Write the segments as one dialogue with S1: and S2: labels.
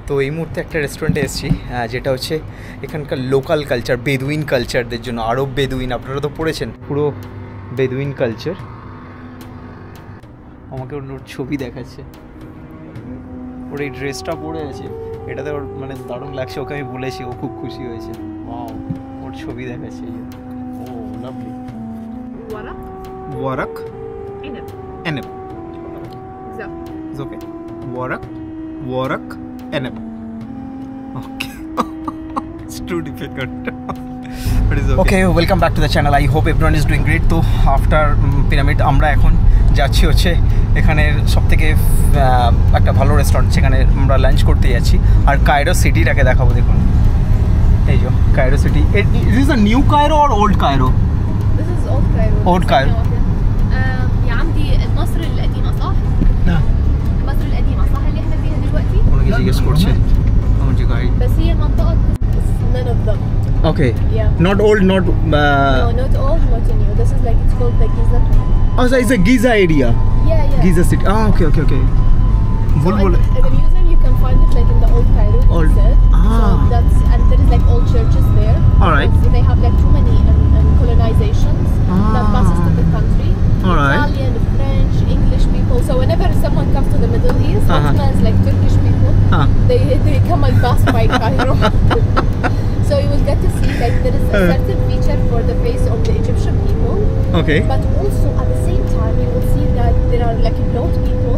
S1: তো এই মুহূর্তে একটা রেস্টুরেন্টে এসেছি যেটা হচ্ছে এখানকার লোকাল কালচার, বেদুইন কালচারদের জন্য। আরব বেদুইন আপনারা তো পড়েছেন, পুরো বেদুইন কালচার। আমাকে ওর ছবি দেখাচ্ছে, ওর এই ড্রেসটা পরে আছে, এটাতে ওর মানে দারুণ লাগছে। ওকে আমি বলেছি, ও খুব খুশি হয়েছে। ওর ছবি দেখাচ্ছে। Oh lovely. ওয়ারাক এনব ওকে ওয়ারাক এনব okay. It's too difficult. But it's okay. Welcome back to the channel. I hope everyone is doing great. তো আফটার পিরামিড আমরা এখন যাচ্ছি হচ্ছে এখানের সবথেকে একটা ভালো রেস্টুরেন্ট, সেখানে আমরা লাঞ্চ করতে যাচ্ছি। আর কায়রো সিটিটাকে দেখাবো। দেখুন এই যে Cairo city. Is this a new Cairo or old Cairo?
S2: This is old Cairo.
S1: Old Cairo.
S2: يا عمدي مصر القديمة صح؟
S1: نعم.
S2: مصر القديمة صح اللي احنا فيها دلوقتي؟
S1: ওনাকে জিজ্ঞেস করছে।
S2: بس هي منطقة none of them.
S1: Okay.
S2: Yeah.
S1: Not old, not
S2: No, not old, not new. This is like, it's called the Giza.
S1: Oh, so it's a Giza area.
S2: Yeah.
S1: Giza city. Okay.
S2: So in the museum you can find it like in the old Cairo.
S1: Old.
S2: So that's, and there is like old churches there.
S1: All right.
S2: They have like too many colonizations that passes to the country.
S1: All right.
S2: Italian, French, English people. So whenever someone comes to the Middle East, Ottomans, like Turkish people, they come and pass by Cairo. So you will get to see like there is a certain feature for the face of the Egyptian people.
S1: Okay.
S2: But also at the same time you will see that there are like blonde people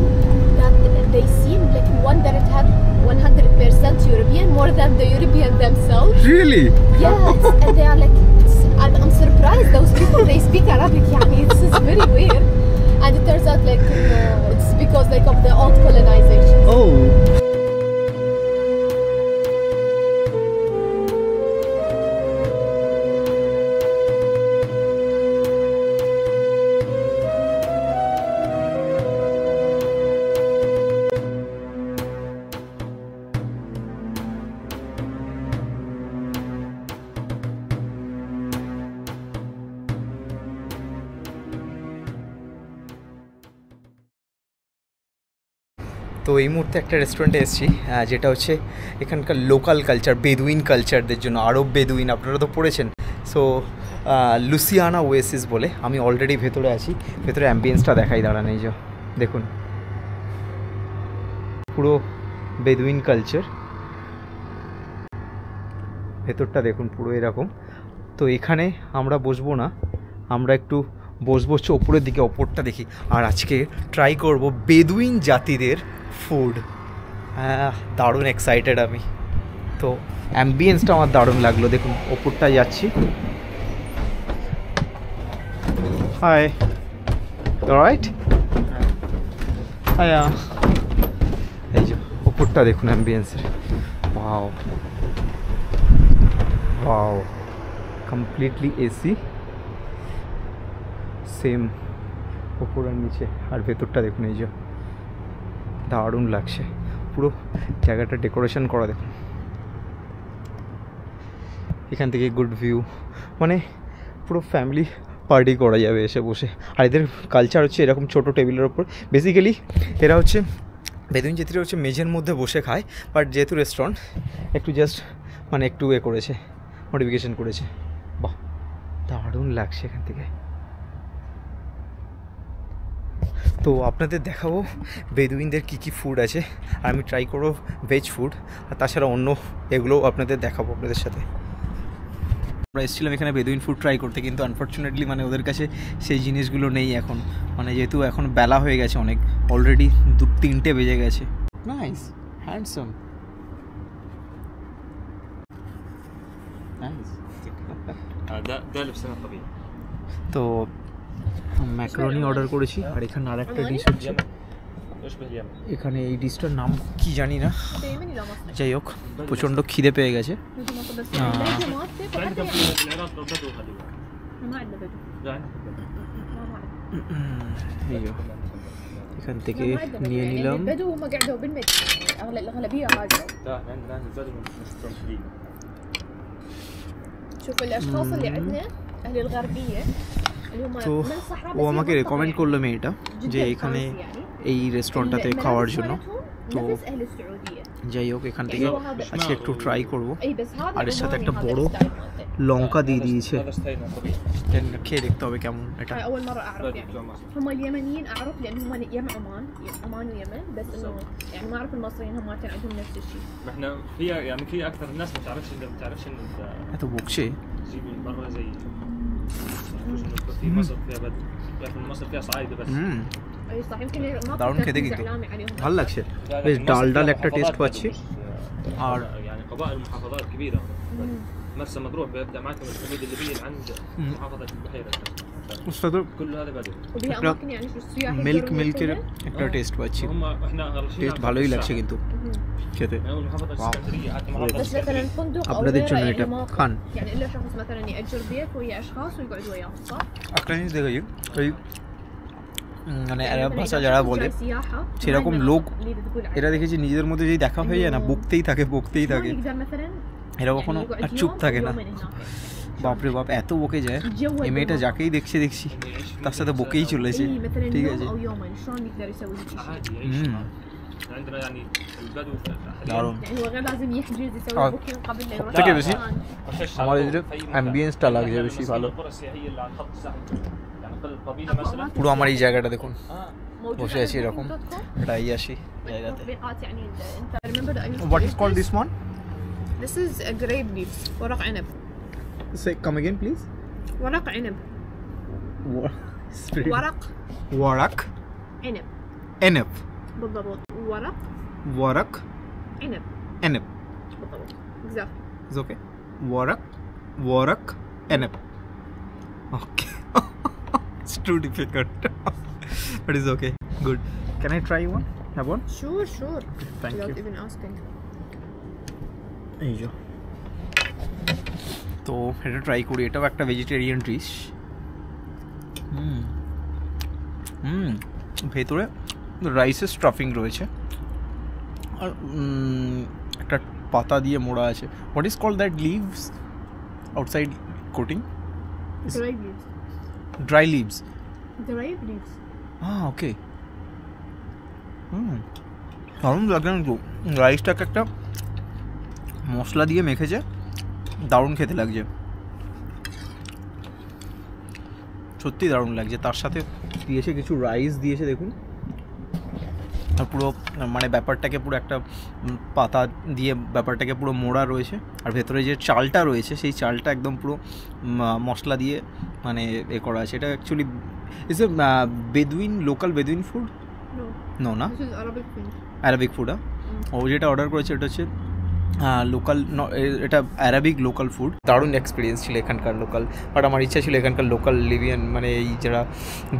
S2: that they seem like one that it had 100% European, more than the European themselves.
S1: Really?
S2: Yeah, and they are like, I'm surprised those people, they speak Arabic. Yani this is very weird, and it turns out like it's because like of the old colonization.
S1: Oh. তো এই মুহূর্তে একটা রেস্টুরেন্টে এসেছি যেটা হচ্ছে এখানকার local culture, বেদুইন কালচারদের জন্য। আরব বেদুইন আপনারা তো পড়েছেন। সো লুসিয়ানা ওয়েসিস বলে। আমি অলরেডি ভেতরে আছি, ভেতরে অ্যাম্বিয়েন্সটা দেখাই দাঁড়ান। এই যে দেখুন পুরো বেদুইন কালচার, ভেতরটা দেখুন পুরো এরকম। তো এখানে আমরা বসবো না, আমরা একটু বসবো হচ্ছে ওপরের দিকে, ওপরটা দেখি। আর আজকে ট্রাই করব বেদুইন জাতিদের ফুড। দারুণ এক্সাইটেড আমি। তো অ্যাম্বিয়েন্সটা আমার দারুণ লাগলো। দেখুন ওপরটা যাচ্ছি। Hi, right. হাই। এই যে ওপরটা দেখুন অ্যাম্বিয়েন্সের। ওয়াও কমপ্লিটলি এসি, সেম ওপর আর নিচে। আর ভেতরটা দেখুন, এই যে দারুণ লাগছে। পুরো জায়গাটা ডেকোরেশন করা দেখুন। এখান থেকে গুড ভিউ, মানে পুরো ফ্যামিলি পার্টি করা যাবে এসে বসে। আর এদের কালচার হচ্ছে এরকম ছোটো টেবিলের ওপর। বেসিক্যালি এরা হচ্ছে বেদুইন জাতিরা হচ্ছে মেঝের মধ্যে বসে খায়, বাট যেহেতু রেস্টুরেন্ট একটু জাস্ট মানে একটু করেছে, মডিফিকেশন করেছে। বাহ দারুণ লাগছে এখান থেকে। তো আপনাদের দেখাবো বেদুইনদের কী ফুড আছে, আর আমি ট্রাই করবো ভেজ ফুড, আর তাছাড়া অন্য এগুলোও আপনাদের দেখাবো আপনাদের সাথে। আমরা এসেছিলাম এখানে বেদুইন ফুড ট্রাই করতে, কিন্তু আনফর্চুনেটলি মানে ওদের কাছে সেই জিনিসগুলো নেই এখন, মানে যেহেতু এখন বেলা হয়ে গেছে অনেক, অলরেডি 2-3টে বেজে গেছে। Nice, handsome, nice. তো ম্যাকারনি অর্ডার করেছি, আর এখানে আর একটা ডিশ হচ্ছে। এখানে এই ডিশটার নাম কি জানি না, যাই হোক প্রচণ্ড খিদে পেয়ে গেছে। এখান থেকে নিয়ে নিলাম। তো ও আমাকে রেকমেন্ড করলো মেয়েটা যে এখানে এই রেস্টুরেন্টটাতে খাওয়ার জন্য। তো যাই হোক এখান থেকে আজকে একটু ট্রাই করবো। আর এর সাথে একটা বড় লঙ্কা দিয়ে দিয়েছে, খেয়ে দেখতে হবে কেমন এটা।
S2: اول مره اعرف يعني هم اليمنيين اعرف لان هم يم عمان ويمن بس انه يعني ما اعرف المصريين هم عندهم نفس الشيء.
S3: احنا فيها يعني في اكثر الناس ما تعرفش ان
S1: এত বকছে
S3: تجيب من برا زي في مصر فيها بدو، في مصر فيها صعايده بس
S2: اي صح يمكن ما
S1: দারুণ খেতে কিন্তু ভালো লাগছে, বেশ ডাল ডাল একটা টেস্ট পাচ্ছি। আর
S3: يعني قبائل محافظات كبيره مرسى مطروح بيبدا معكم الحدود الليبيه عند محافظه البحيره كل هذا بدو
S2: وبها اماكن يعني في السياح
S1: মিল্কের একটা টেস্ট পাচ্ছি,
S3: هم احنا
S1: টেস্ট ভালোই লাগছে কিন্তু খেতে।
S3: المحافظه الاسكندريه حتى
S2: بس مثلا فندق او
S1: আপনাদের জন্য এটা খান।
S2: يعني الا شخص مثلا ياجر بيت ويا اشخاص ويقعد وياهم صح؟
S1: একটা জিনিস দেখো ওই মানে আরব ভাষা যারা বলে সেরকম লোক এরা দেখেছি নিজেদের মধ্যে যদি দেখা হয়ে যায় না বকতেই থাকে এরা কখনো আর চুপ থাকে না। বাপরে বাপ এত বকে যায়, এই মেয়েটা যাকেই দেখছি তার সাথে বকেই চলেছে, ঠিক আছে। দারুণ, সবথেকে বেশি আমার অ্যাম্বিয়েন্সটা লাগছে বেশি ভালো। পুরো আমার এই জায়গাটা দেখুন, বসে আছি এরকম প্রায় আসি জায়গাতে। What is called this one?
S2: This is a grape leaves, ورق عنب.
S1: Say come again please.
S2: ورق عنب.
S1: ورق
S2: عنب.
S1: عنب
S2: بالضبط.
S1: ورق
S2: عنب.
S1: عنب
S2: بالضبط. exactly.
S1: It's okay. ورق عنب. Okay. It's too difficult. But it's okay. Good. Can I try one? Have one?
S2: Sure.
S1: Thank
S2: Without
S1: you.
S2: even asking.
S1: এই যে তো এটা try করি, এটাও একটা vegetarian dish. ভেতরে রাইসের stuffing রয়েছে আর একটা পাতা দিয়ে মোড়া আছে। What is called that leaves outside coating?
S2: Dry leaves.
S1: Dry leaves. Okay. দারুণ লাগছে কিন্তু রাইসটাকে একটা মশলা দিয়ে মেখেছে, দারুণ খেতে লাগছে, সত্যি দারুণ লাগছে। তার সাথে দিয়েছে কিছু রাইস দিয়েছে দেখুন, আর পুরো মানে ব্যাপারটাকে পুরো একটা পাতা দিয়ে ব্যাপারটাকে পুরো মোড়া রয়েছে। আর ভেতরে যে চালটা রয়েছে সেই চালটা একদম পুরো মশলা দিয়ে মানে এ করা আছে। এটা actually is a Bedouin, local Bedouin food? No না, অ্যারাবিক ফুড। ও যেটা অর্ডার করেছে এটা হচ্ছে লোকাল, এটা অ্যারাবিক লোকাল ফুড। দারুণ এক্সপিরিয়েন্স ছিল এখানকার লোকাল। বাট আমার ইচ্ছা ছিল এখানকার লোকাল লিবিয়ান মানে এই যারা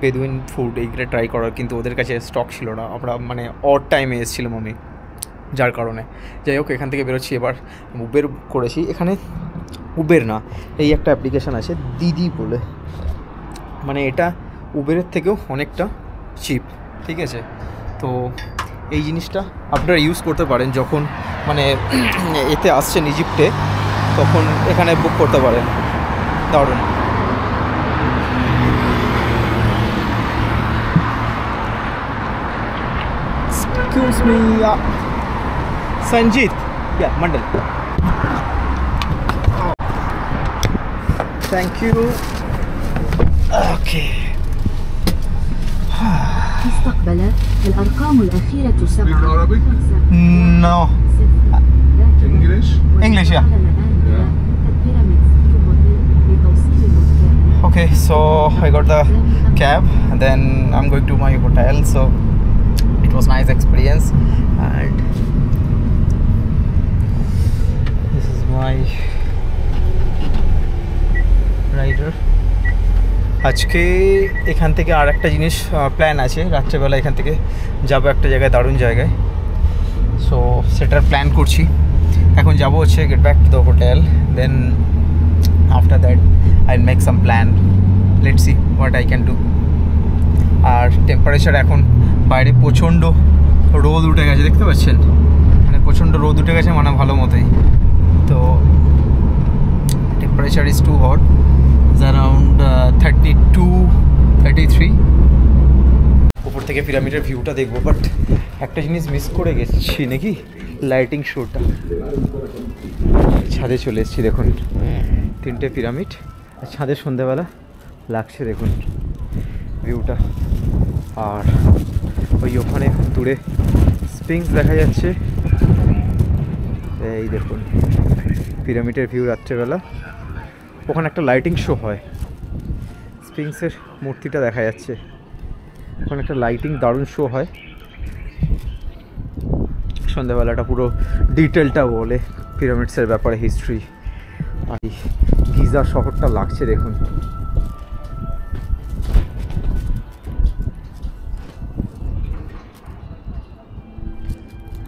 S1: বেদুইন ফুড এইগুলো ট্রাই করার, কিন্তু ওদের কাছে স্টক ছিল না। আমরা মানে অড টাইমে এসেছিলাম আমি, যার কারণে। যাই হোক এখান থেকে বেরোচ্ছি এবার। উবের করেছি, এখানে উবের না এই একটা অ্যাপ্লিকেশান আছে দিদি বলে, মানে এটা উবেরের থেকেও অনেকটা চিপ, ঠিক আছে। তো এই জিনিসটা আপনারা ইউজ করতে পারেন যখন মানে এতে আসছেন ইজিপ্টে, তখন এখানে বুক করতে পারেন। দারুণ। Excuse me Sanjit, Mondal. Thank you. Okay.
S4: استقبلت الأرقام الأخيرة 7.
S1: No. English, yeah. Okay, so I got the cab and then I'm going to my hotel, so it was nice experience. And this is my rider. আজকে এখান থেকে আর একটা জিনিস plan আছে, রাত্রেবেলা এখান থেকে যাবো একটা জায়গায়, দারুণ জায়গায়। সো সেটার প্ল্যান করছি। এখন যাবো হচ্ছে get back to the hotel, then after that I make some plan, let's see what I can do. আর টেম্পারেচার এখন বাইরে প্রচণ্ড রোদ উঠে গেছে, দেখতে পাচ্ছেন মানে প্রচণ্ড রোদ উঠে গেছে মানে ভালো মতোই। তো temperature is too hot, around 32-33। উপর থেকে পিরামিডের ভিউটা দেখবো, বাট একটা জিনিস মিস করে গেছি নাকি, লাইটিং শোটা। ছাদে চলে এসেছি, দেখুন 3টে পিরামিড আর ছাদে সন্ধ্যাবেলা লাগছে দেখুন ভিউটা। আর ওই ওখানে দূরে স্পিংস দেখা যাচ্ছে, এই দেখুন পিরামিডের ভিউ রাত্রেবেলা। ওখানে একটা লাইটিং শো হয়, স্পিংসের মূর্তিটা দেখা যাচ্ছে, ওখানে একটা লাইটিং দারুণ শো হয় সন্ধ্যাবেলাটা। পুরো ডিটেলটা বলে পিরামিডসের ব্যাপারে, হিস্ট্রি। আর গিজা শহরটা লাগছে দেখুন।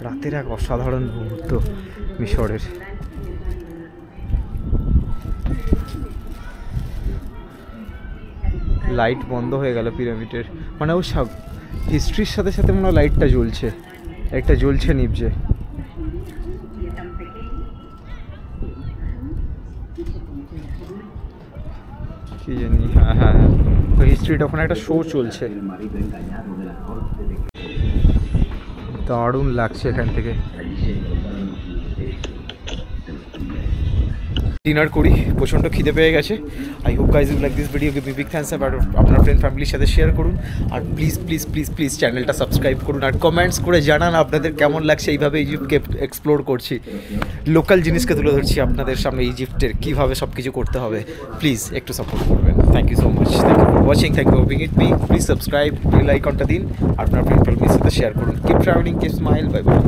S1: রাতের এক অসাধারণ মুহূর্ত মিশরের। লাইট বন্ধ হয়ে গেল পিরামিডের, মানে ও সব হিস্ট্রির সাথে সাথে মনে হয় লাইটটা জ্বলছে, লাইটটা জ্বলছে নিভছে। কি জানি, হ্যাঁ হ্যাঁ ওই হিস্ট্রিটা ওখানে একটা শো চলছে, দারুণ লাগছে এখান থেকে। ডিনার করি, প্রচণ্ড খিদে পেয়ে গেছে। I hope guys you like this video, give me big thanks. আর আপনার ফ্রেন্ড ফ্যামিলির সাথে শেয়ার করুন। আর প্লিজ প্লিজ প্লিজ প্লিজ চ্যানেলটা সাবস্ক্রাইব করুন। আর কমেন্টস করে জানান আপনাদের কেমন লাগছে এইভাবে ইজিপ্টকে এক্সপ্লোর করছি, লোকাল জিনিসকে তুলে ধরছি আপনাদের সামনে, ইজিপ্টের কীভাবে সব কিছু করতে হবে। প্লিজ একটু সাপোর্ট করবেন। Thank you so much, thank you for watching, thank you for being it me. Please subscribe, bell আইকনটা দিন, আপনার ফ্রেন্ড ফ্যামিলির সাথে শেয়ার করুন। Keep travelling, keep smile, bye by.